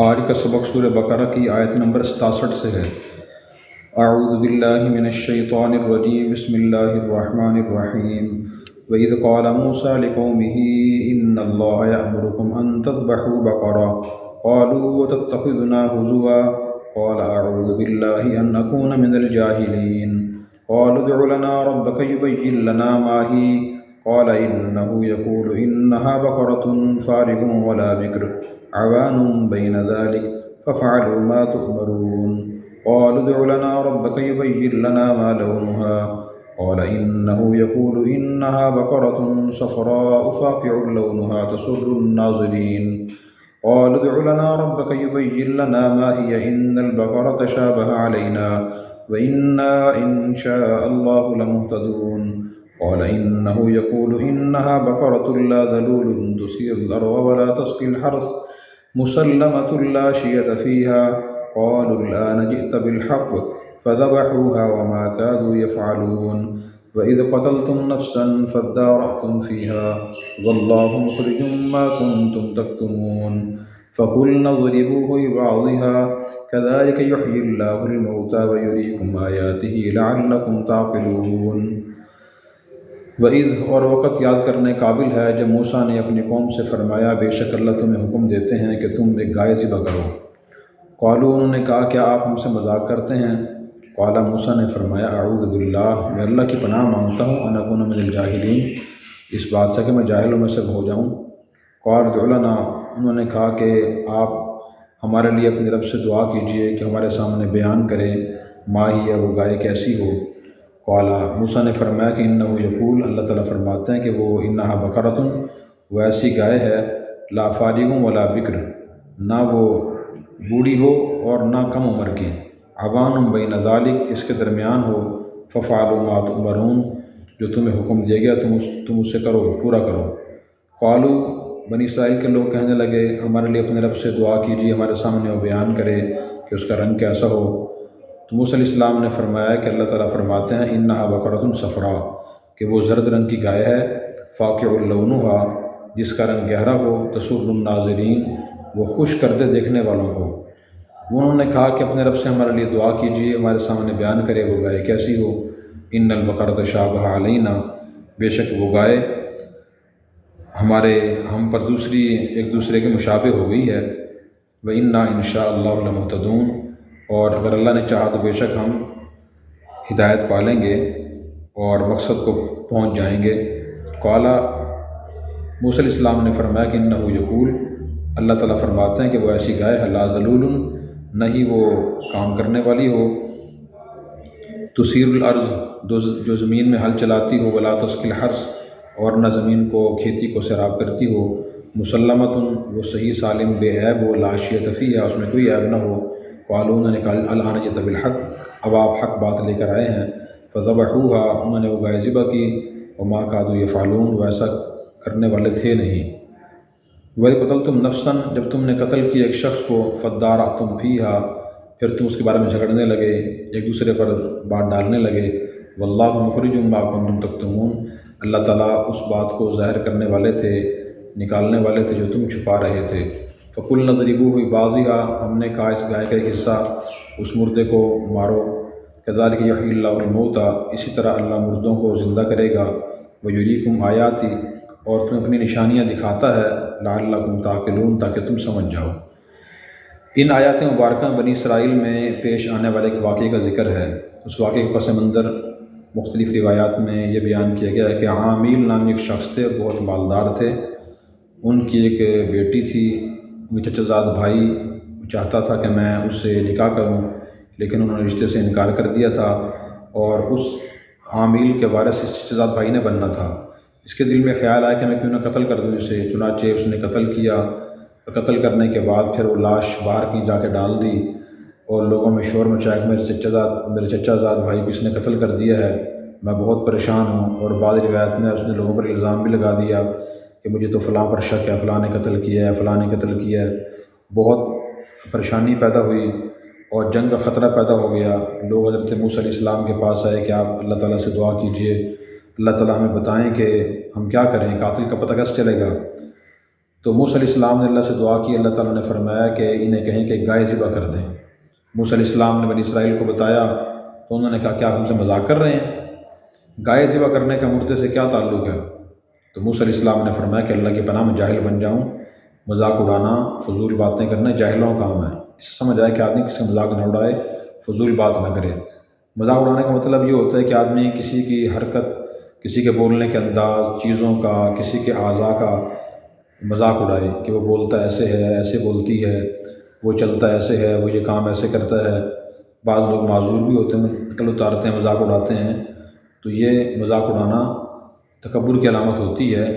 آج کا سبق سورہ بقرہ کی آیت نمبر 67 سے ہے۔ اعوذ باللہ من الشیطان الرجیم، بسم اللہ الرحمن الرحیم۔ وَإِذْ قَالَ مُوسَىٰ لِقَوْمِهِ إِنَّ اللَّهَ يَأْمُرُكُمْ أَن تَذْبَحُوا بَقَرَةً قَالُوا وَتَتَّخِذُنَا هُزُوًا قَالَ أَعُوذُ بِاللَّهِ أَنْ أَكُونَ مِنَ الْجَاهِلِينَ قَالُوا ادْعُ لَنَا رَبَّكَ يُبَيِّن لَّنَا مَا هِيَ قال إنه يقول إنها بقرة فارغ ولا بكر عوان بين ذلك فافعلوا ما تؤمرون قالوا ادع لنا ربك يبين لنا ما لونها قال إنه يقول إنها بقرة صفراء فاقع لونها تسر الناظرين قالوا ادع لنا ربك يبين لنا ما هي إن البقرة تشابه علينا وإنا إن شاء الله لمهتدون قال إنه يقول إنها بقرة لا ذلول تثير الأرض ولا تسقي الحرث مسلمة لا شية فيها قالوا الآن جئت بالحق فذبحوها وما كادوا يفعلون وإذ قتلتم نفسا فادارأتم فيها والله مخرج ما كنتم تكتمون فقلنا اضربوه ببعضها كذلك يحيي الله الموتى ويريكم آياته لعلكم تعقلون۔ وَإِذْ اور وقت یاد کرنے قابل ہے جب موسیٰ نے اپنی قوم سے فرمایا بے شک اللہ تمہیں حکم دیتے ہیں کہ تم ایک گائے ذبح کرو۔ قالوا انہوں نے کہا کیا آپ ہم سے مذاق کرتے ہیں؟ قال موسیٰ نے فرمایا اعوذ باللہ میں اللہ کی پناہ مانگتا ہوں ان اکون من الجاہلین اس بات سے کہ میں جاہلوں میں سے ہو جاؤں۔ قال ادع لنا انہوں نے کہا کہ آپ ہمارے لیے اپنے رب سے دعا کیجئے کہ ہمارے سامنے بیان کریں ما ہی وہ گائے کیسی ہو۔ قال موسیٰ نے فرمایا کہ انہ یقول اللہ تعالیٰ فرماتے ہیں کہ وہ انہا بقرۃ وہ ایسی گائے ہے لا فارغ ولا بکر نہ وہ بوڑھی ہو اور نہ کم عمر کی عوان بین ذالک اس کے درمیان ہو ففعلوا ما تؤمرون جو تمہیں حکم دیا گیا تم اسے کرو پورا کرو۔ قالوا بنی اسرائیل کے لوگ کہنے لگے ہمارے لیے اپنے رب سے دعا کیجیے ہمارے سامنے وہ بیان کرے کہ اس کا رنگ کیسا ہو۔ تو موسیٰ علیہ السلام نے فرمایا کہ اللہ تعالیٰ فرماتے ہیں انہا بقرۃ صفراء کہ وہ زرد رنگ کی گائے ہے فاقع لونھا جس کا رنگ گہرا ہو تسر الناظرین وہ خوش کر دے دیکھنے والوں کو۔ انہوں نے کہا کہ اپنے رب سے ہمارے لیے دعا کیجیے ہمارے سامنے بیان کرے وہ گائے کیسی ہو۔ ان البقرۃ تشابہ علینا بے شک وہ گائے ہم پر ایک دوسرے کے مشابہ ہو گئی ہے۔ وَإِنَّا إِن شَاءَ اللَّهُ لَمُهْتَدُونَ اور اگر اللہ نے چاہا تو بے شک ہم ہدایت پالیں گے اور مقصد کو پہنچ جائیں گے۔ قال موسیٰ علیہ السلام نے فرمایا کہ انہ یقول اللہ تعالیٰ فرماتے ہیں کہ وہ ایسی گائے ہے لا ذلول نہ ہی وہ کام کرنے والی ہو تثیر الارض جو زمین میں ہل چلاتی ہو ولا تسقی الحرث اور نہ زمین کو کھیتی کو سیراب کرتی ہو مسلمۃ وہ صحیح سالم بے عیب ہو لا شیۃ فیہا اس میں کوئی عیب نہ ہو۔ قالوا انہوں نے کہا الآن جئت بالحق اب آپ حق بات لے کر آئے ہیں فذبحوها انہوں نے وہ گائے ذبح کی وما كادوا يفعلون وہ ایسا کرنے والے تھے نہیں۔ وَإِذْ قَتَلْتُمْ نَفْسًا جب تم نے قتل کیا ایک شخص کو فَادَّارَأْتُمْ فِيهَا پھر تم اس کے بارے میں جھگڑنے لگے ایک دوسرے پر بات ڈالنے لگے وَاللَّهُ مُخْرِجٌ مَا كُنتُمْ تَكْتُمُونَ اللہ تعالیٰ اس بات کو ظاہر کرنے والے تھے نکالنے والے تھے جو تم چھپا رہے تھے۔ فَقُلْنَا اضْرِبُوهُ بِبَعْضِهَا ہم نے کہا اس گائے کا ایک حصہ اس مردے کو مارو كَذَلِكَ يُحْيِي اللَّهُ الْمَوْتَى اسی طرح اللہ مردوں کو زندہ کرے گا وَيُرِيكُمْ آيَاتِهِ اور تمہیں اپنی نشانیاں دکھاتا ہے لعلکم تعقلون تاکہ تم سمجھ جاؤ۔ ان آیات مبارکہ بنی اسرائیل میں پیش آنے والے ایک واقعے کا ذکر ہے۔ اس واقعے کے پس منظر مختلف روایات میں یہ بیان کیا گیا ہے کہ عامیل نامی ایک شخص تھے بہت مالدار تھے، ان کی ایک بیٹی تھی ان کے چچا زاد بھائی چاہتا تھا کہ میں اس سے نکاح کروں لیکن انہوں نے رشتے سے انکار کر دیا تھا اور اس عامیل کے وارث اس چچا زاد بھائی نے بننا تھا۔ اس کے دل میں خیال آیا کہ میں کیوں نہ قتل کر دوں اسے، چنانچہ اس نے قتل کیا۔ قتل کرنے کے بعد پھر وہ لاش باہر کہیں جا کے ڈال دی اور لوگوں میں شور مچایا کہ میرے چچا زاد بھائی کو اس نے قتل کر دیا ہے، میں بہت پریشان ہوں۔ اور بعض روایت میں اس نے لوگوں پر الزام بھی لگا دیا کہ مجھے تو فلاں پر شک ہے فلاں نے قتل کیا ہے فلاں نے قتل کیا ہے۔ بہت پریشانی پیدا ہوئی اور جنگ کا خطرہ پیدا ہو گیا۔ لوگ حضرت موسیٰ علیہ السلام کے پاس آئے کہ آپ اللہ تعالیٰ سے دعا کیجئے اللہ تعالیٰ ہمیں بتائیں کہ ہم کیا کریں قاتل کا پتہ کیسے چلے گا۔ تو موسیٰ علیہ السلام نے اللہ سے دعا کی، اللہ تعالیٰ نے فرمایا کہ انہیں کہیں کہ گائے ذبح کر دیں۔ موسیٰ علیہ السلام نے بنی اسرائیل کو بتایا تو انہوں نے کہا کیا آپ ہم سے مذاق کر رہے ہیں، گائے ذبح کرنے کا مردے سے کیا تعلق ہے؟ تو موسیٰ علیہ السلام نے فرمایا کہ اللہ کی پناہ میں جاہل بن جاؤں، مذاق اڑانا، فضول باتیں کرنا جاہلوں کا کام ہے۔ اس سے سمجھ آئے کہ آدمی کسی کا مذاق نہ اڑائے، فضول بات نہ کرے۔ مذاق اڑانے کا مطلب یہ ہوتا ہے کہ آدمی کسی کی حرکت، کسی کے بولنے کے انداز، چیزوں کا، کسی کے اعضاء کا مذاق اڑائے کہ وہ بولتا ایسے ہے، ایسے بولتی ہے، وہ چلتا ایسے ہے، وہ یہ کام ایسے کرتا ہے۔ بعض لوگ معذور بھی ہوتے ہیں، عقل اتارتے ہیں، مذاق اڑاتے ہیں، تو یہ مذاق اڑانا تکبر کی علامت ہوتی ہے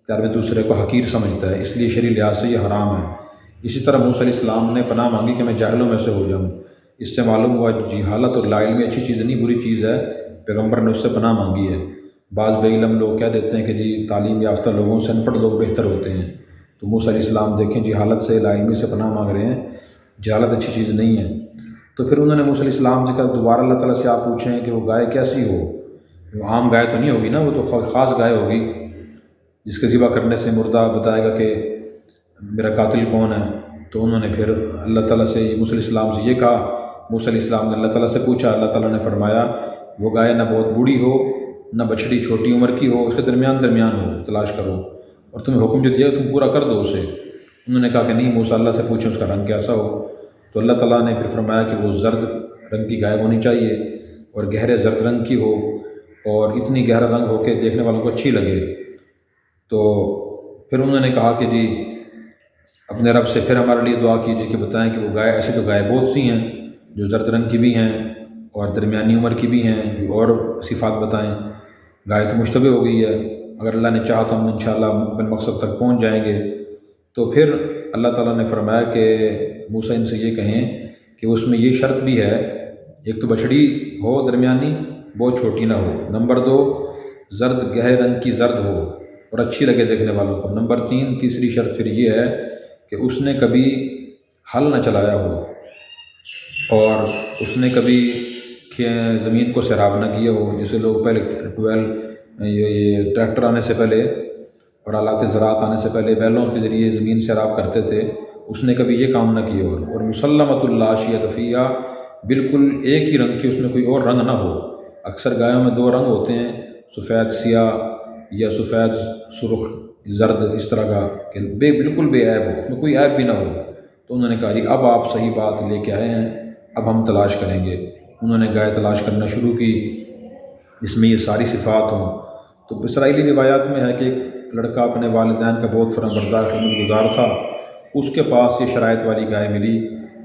کہ آدمی دوسرے کو حقیر سمجھتا ہے، اس لیے شرعی لحاظ سے یہ حرام ہے۔ اسی طرح موسیٰ علیہ السلام نے پناہ مانگی کہ میں جاہلوں میں سے ہو جاؤں۔ اس سے معلوم ہوا جہالت اور لا علمی اچھی چیز نہیں، بری چیز ہے، پیغمبر نے اس سے پناہ مانگی ہے۔ بعض بے علم لوگ کہہ دیتے ہیں کہ جی تعلیم یافتہ لوگوں سے ان پڑھ لوگ بہتر ہوتے ہیں، تو موسیٰ علیہ السلام دیکھیں جہالت سے، لا علمی سے پناہ مانگ رہے ہیں، جہالت اچھی چیز نہیں ہے۔ تو پھر انہوں نے موسیٰ علیہ السلام سے کہا دوبارہ اللہ تعالیٰ سے آپ پوچھیں کہ وہ گائے کیسی ہو، وہ عام گائے تو نہیں ہوگی نا، وہ تو خاص گائے ہوگی جس کے ذبح کرنے سے مردہ بتائے گا کہ میرا قاتل کون ہے۔ تو انہوں نے پھر اللہ تعالیٰ سے، موسیٰ علیہ السلام سے یہ کہا، موسیٰ علیہ السلام نے اللہ تعالیٰ سے پوچھا، اللہ تعالیٰ نے فرمایا وہ گائے نہ بہت بوڑھی ہو نہ بچڑی چھوٹی عمر کی ہو، اس کے درمیان ہو، تلاش کرو، اور تمہیں حکم جو دیا تم پورا کر دو اسے۔ انہوں نے کہا کہ نہیں موسیٰ اللہ سے پوچھیں اس کا رنگ کیسا ہو۔ تو اللہ تعالیٰ نے پھر فرمایا کہ وہ زرد رنگ کی گائے ہونی چاہیے اور گہرے زرد رنگ کی ہو، اور اتنی گہرا رنگ ہو کہ دیکھنے والوں کو اچھی لگے۔ تو پھر انہوں نے کہا کہ جی اپنے رب سے پھر ہمارے لیے دعا کیجیے کہ بتائیں کہ وہ گائے، ایسے تو گائے بہت سی ہیں جو زرد رنگ کی بھی ہیں اور درمیانی عمر کی بھی ہیں، اور صفات بتائیں۔ گائے تو مشتبہ ہو گئی ہے، اگر اللہ نے چاہا تو ہم انشاءاللہ اپنے مقصد تک پہنچ جائیں گے۔ تو پھر اللہ تعالیٰ نے فرمایا کہ موسیٰ ان سے یہ کہیں کہ اس میں یہ شرط بھی ہے، ایک تو بچڑی ہو درمیانی، بہت چھوٹی نہ ہو، نمبر 2 زرد گہرے رنگ کی زرد ہو اور اچھی لگے دیکھنے والوں کو، نمبر 3 تیسری شرط پھر یہ ہے کہ اس نے کبھی ہل نہ چلایا ہو اور اس نے کبھی زمین کو سیراب نہ کیا ہو، جیسے لوگ پہلے یہ ٹریکٹر آنے سے پہلے اور آلات زراعت آنے سے پہلے بیلوں کے ذریعے زمین سیراب کرتے تھے، اس نے کبھی یہ کام نہ کیا ہو، اور مسلمۃ لا شیۃ فیہا، بالکل ایک ہی رنگ کی، اس میں کوئی اور رنگ نہ ہو۔ اکثر گایوں میں 2 رنگ ہوتے ہیں، سفید سیاہ یا سفید سرخ زرد، اس طرح کا کہ بالکل بے عیب ہو، اس میں کوئی عیب بھی نہ ہو۔ تو انہوں نے کہا جی اب آپ صحیح بات لے کے آئے ہیں، اب ہم تلاش کریں گے۔ انہوں نے گائے تلاش کرنا شروع کی جس میں یہ ساری صفات ہوں۔ تو اسرائیلی روایات میں ہے کہ ایک لڑکا اپنے والدین کا بہت فرمانبردار خدمت گزار تھا، اس کے پاس یہ شرائط والی گائے ملی۔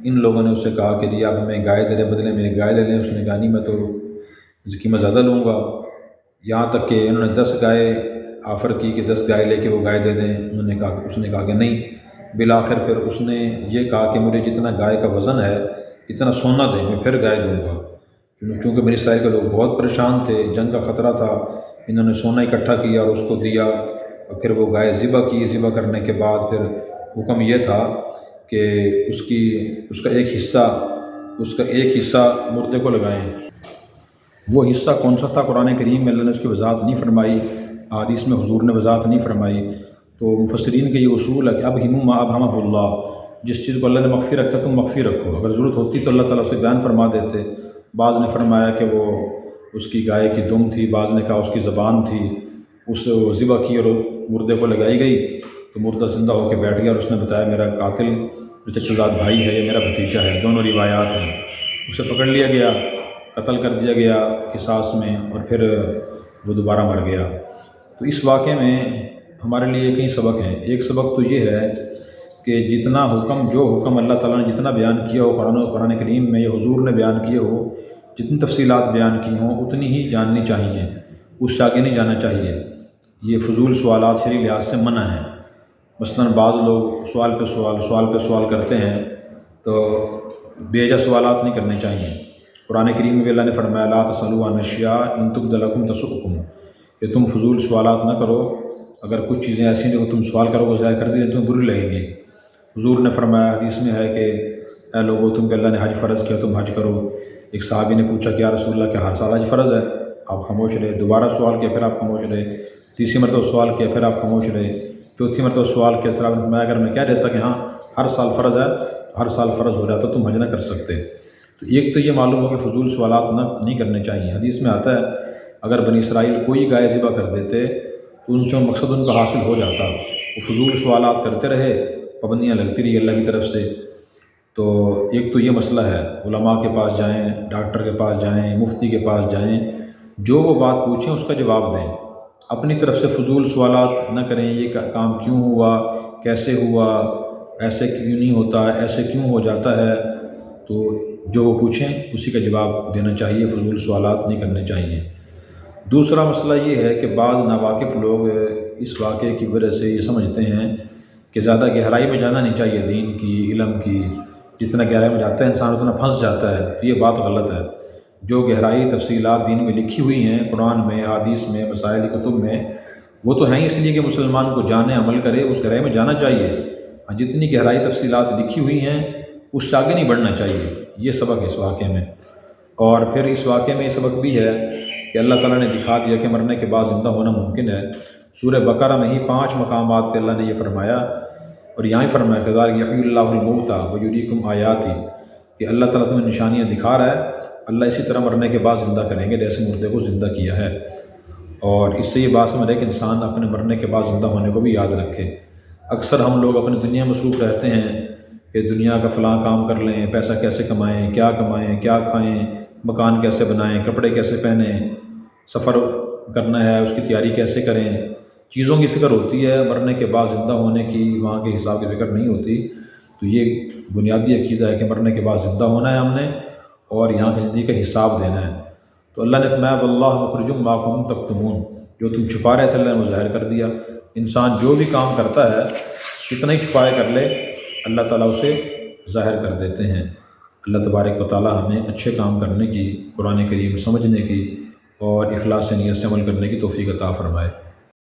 ان لوگوں نے اسے کہا کہ جی آپ ہمیں گائے دے دیں، بدلے میں ایک گائے لے لیں۔ اس نے کہا نہیں میں تو اس کی قیمت زیادہ لوں گا، یہاں تک کہ انہوں نے 10 گائے آفر کی کہ 10 گائے لے کے وہ گائے دے دیں۔ اس نے کہا کہ نہیں۔ بالآخر پھر اس نے یہ کہا کہ مجھے جتنا گائے کا وزن ہے اتنا سونا دیں، میں پھر گائے دوں گا۔ چونکہ بنی اسرائیل کے لوگ بہت پریشان تھے، جنگ کا خطرہ تھا، انہوں نے سونا اکٹھا کیا اور اس کو دیا، اور پھر وہ گائے ذبح کی۔ ذبح کرنے کے بعد پھر حکم یہ تھا کہ اس کا ایک حصہ مردے کو لگائیں۔ وہ حصہ کون سا تھا قرآن کریم میں اللہ نے اس کی وضاحت نہیں فرمائی، احادیث میں حضور نے وضاحت نہیں فرمائی۔ تو مفسرین کا یہ اصول ہے کہ اب ہمو ما ابہمہ اللہ، جس چیز کو اللہ نے مخفی رکھا تم مخفی رکھو، اگر ضرورت ہوتی تو اللہ تعالیٰ سے بیان فرما دیتے۔ بعض نے فرمایا کہ وہ اس کی گائے کی دم تھی، بعض نے کہا اس کی زبان تھی، اس ذبح کی اور مردے کو لگائی گئی تو مردہ زندہ ہو کے بیٹھ گیا، اور اس نے بتایا میرا قاتل جو چچا زاد بھائی ہے، یہ میرا بھتیجا ہے۔ دونوں روایات ہیں۔ اسے پکڑ لیا گیا، قتل کر دیا گیا قصاص میں، اور پھر وہ دوبارہ مر گیا۔ تو اس واقعے میں ہمارے لیے کئی سبق ہیں۔ ایک سبق تو یہ ہے کہ جتنا حکم، جو حکم اللہ تعالیٰ نے جتنا بیان کیا ہو قرآن کریم میں، یا حضور نے بیان کیے ہو، جتنی تفصیلات بیان کی ہوں اتنی ہی جاننی چاہیے، اس سے آگے نہیں جانا چاہیے۔ یہ فضول سوالات شرعی لحاظ سے منع ہیں۔ مثلاً بعض لوگ سوال پہ سوال کرتے ہیں، تو بے جا سوالات نہیں کرنے چاہیے۔ قرآن کریم میں بھی اللہ نے فرمایا لا تسألوا عن اشیاء ان تبد لکم تسؤکم، کہ تم فضول سوالات نہ کرو، اگر کچھ چیزیں ایسی ہیں جو تم سوال کرو گے ضائع کر دی تمہیں بری لگیں گی۔ حضور نے فرمایا، حدیث میں ہے کہ اے لوگو تم پہ اللہ نے حج فرض کیا، تم حج کرو۔ ایک صحابی نے پوچھا کہ یا رسول اللہ کیا ہر سال حج فرض ہے؟ آپ خاموش رہے۔ دوبارہ سوال کیا، پھر آپ خاموش رہے۔ تیسری مرتبہ سوال کیا، پھر آپ خاموش رہے۔ چوتھی مرتبہ سوال کیا، پھر آپ نے فرمایا اگر میں کہہ دیتا کہ ہاں ہر سال فرض ہے، ہر سال فرض ہو جاتا تم حج نہ کر سکتے۔ تو ایک تو یہ معلوم ہو کہ فضول سوالات نہیں کرنے چاہیے۔ حدیث میں آتا ہے اگر بنی اسرائیل کوئی گائے ذبح کر دیتے تو ان سے مقصد ان کا حاصل ہو جاتا، وہ فضول سوالات کرتے رہے، پابندیاں لگتی رہی اللہ کی طرف سے۔ تو ایک تو یہ مسئلہ ہے، علماء کے پاس جائیں، ڈاکٹر کے پاس جائیں، مفتی کے پاس جائیں، جو وہ بات پوچھیں اس کا جواب دیں، اپنی طرف سے فضول سوالات نہ کریں، یہ کام کیوں ہوا، کیسے ہوا، ایسے کیوں نہیں ہوتا، ایسے کیوں ہو جاتا ہے۔ تو جو وہ پوچھیں اسی کا جواب دینا چاہیے، فضول سوالات نہیں کرنے چاہیے۔ دوسرا مسئلہ یہ ہے کہ بعض ناواقف لوگ اس واقعے کی وجہ سے یہ سمجھتے ہیں کہ زیادہ گہرائی میں جانا نہیں چاہیے دین کی، علم کی، جتنا گہرائی میں جاتا ہے انسان اتنا پھنس جاتا ہے، تو یہ بات غلط ہے۔ جو گہرائی تفصیلات دین میں لکھی ہوئی ہیں، قرآن میں، حدیث میں، مسائل کتب میں، وہ تو ہیں اس لیے کہ مسلمان کو جانے، عمل کرے، اس گہرائی میں جانا چاہیے۔ جتنی گہرائی تفصیلات لکھی ہوئی ہیں اس سے آگے نہیں بڑھنا چاہیے، یہ سبق ہے اس واقعے میں۔ اور پھر اس واقعے میں یہ سبق بھی ہے کہ اللہ تعالیٰ نے دکھا دیا کہ مرنے کے بعد زندہ ہونا ممکن ہے۔ سورہ بقرہ میں ہی 5 مقامات پہ اللہ نے یہ فرمایا، اور یہاں ہی فرمایا کذالک یحیی اللہ الموتیٰ ویریکم آیاتہ، کہ اللہ تعالیٰ تمہیں نشانیاں دکھا رہا ہے، اللہ اسی طرح مرنے کے بعد زندہ کریں گے جیسے مردے کو زندہ کیا ہے۔ اور اس سے یہ بات سمجھ ہے کہ انسان اپنے مرنے کے بعد زندہ ہونے کو بھی یاد رکھے۔ اکثر ہم لوگ اپنی دنیا مصروف رہتے ہیں کہ دنیا کا فلاں کام کر لیں، پیسہ کیسے کمائیں، کیا کھائیں، مکان کیسے بنائیں، کپڑے کیسے پہنیں، سفر کرنا ہے اس کی تیاری کیسے کریں۔ چیزوں کی فکر ہوتی ہے، مرنے کے بعد زندہ ہونے کی، وہاں کے حساب کی فکر نہیں ہوتی۔ تو یہ بنیادی عقیدہ ہے کہ مرنے کے بعد زندہ ہونا ہے ہم نے، اور یہاں کی زندگی کا حساب دینا ہے۔ تو اللہ نے فرمایا واللہ مخرج ما کنتم تکتمون، جو تم چھپا رہے تھے اللہ نے وہ ظاہر کر دیا۔ انسان جو بھی کام کرتا ہے کتنا ہی چھپائے کر لے، اللہ تعالیٰ اسے ظاہر کر دیتے ہیں۔ اللہ تبارک و تعالیٰ ہمیں اچھے کام کرنے کی، قرآن کریم سمجھنے کی اور اخلاص نیت سے عمل کرنے کی توفیق عطا فرمائے۔